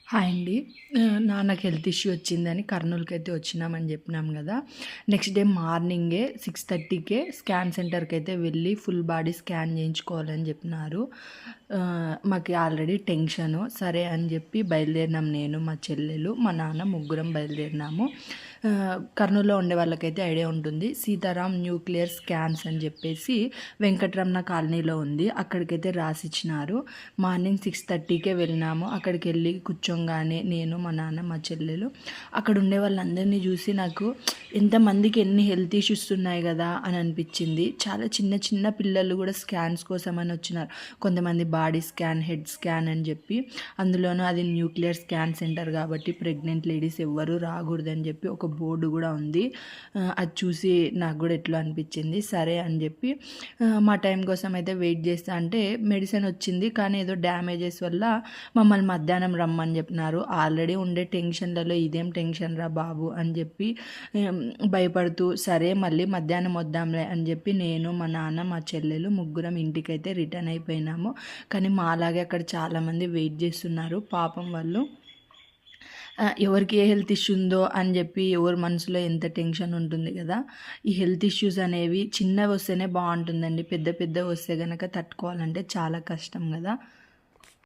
Hi అండి. నాన్నకి health issue వచ్చిందని కర్నూలుకైతే వచ్చినామని చెప్పినాం కదా! నెక్స్ట్ డే మార్నింగే 6:30కే స్కాన్ సెంటర్‌కైతే వెళ్ళి ఫుల్ బాడీ స్కాన్ చేయించుకోవాలని చెప్పినారు. మాకు ఆల్రెడీ టెన్షను. సరే అని చెప్పి బయలుదేరినాం నేను, మా చెల్లెలు, మా నాన్న ముగ్గురం బయలుదేరినాము. కర్నూలులో ఉండే వాళ్ళకైతే ఐడియా ఉంటుంది. సీతారాం న్యూక్లియర్ స్కాన్స్ అని చెప్పేసి వెంకటరమణ కాలనీలో ఉంది. అక్కడికైతే రాసిచ్చినారు. మార్నింగ్ 6:30కే వెళ్ళినాము. అక్కడికి వెళ్ళి కూర్చోగానే నేను, మా నాన్న, మా చెల్లెలు అక్కడ ఉండే వాళ్ళందరినీ చూసి నాకు ఎంతమందికి ఎన్ని హెల్త్ ఇష్యూస్ ఉన్నాయి కదా అని అనిపించింది. చాలా చిన్న చిన్న పిల్లలు కూడా స్కాన్స్ కోసం అని వచ్చినారు. కొంతమంది బాడీ స్కాన్, హెడ్ స్కాన్ అని చెప్పి, అందులోనూ అది న్యూక్లియర్ స్కాన్ సెంటర్ కాబట్టి ప్రెగ్నెంట్ లేడీస్ ఎవ్వరూ రాకూడదని చెప్పి ఒక బోర్డు కూడా ఉంది. అది చూసి నాకు కూడా ఎట్లా అనిపించింది. సరే అని చెప్పి మా టైం కోసం అయితే వెయిట్ చేస్తా అంటే మెడిసిన్ వచ్చింది, కానీ ఏదో డ్యామేజెస్ వల్ల మమ్మల్ని మధ్యాహ్నం రమ్మని చెప్పినారు. ఆల్రెడీ ఉండే టెన్షన్లలో ఇదేం టెన్షన్ రా బాబు అని చెప్పి భయపడుతూ సరే మళ్ళీ మధ్యాహ్నం వద్దాంలే అని చెప్పి నేను, మా నాన్న, మా చెల్లెలు ముగ్గురం ఇంటికైతే రిటర్న్ అయిపోయినాము. కానీ మాలాగే అక్కడ చాలామంది వెయిట్ చేస్తున్నారు పాపం వాళ్ళు. ఎవరికి ఏ హెల్త్ ఇష్యూ ఉందో అని చెప్పి ఎవరి మనసులో ఎంత టెన్షన్ ఉంటుంది కదా. ఈ హెల్త్ ఇష్యూస్ అనేవి చిన్నవి వస్తేనే బాగుంటుందండి, పెద్ద పెద్ద వస్తే కనుక తట్టుకోవాలంటే చాలా కష్టం కదా.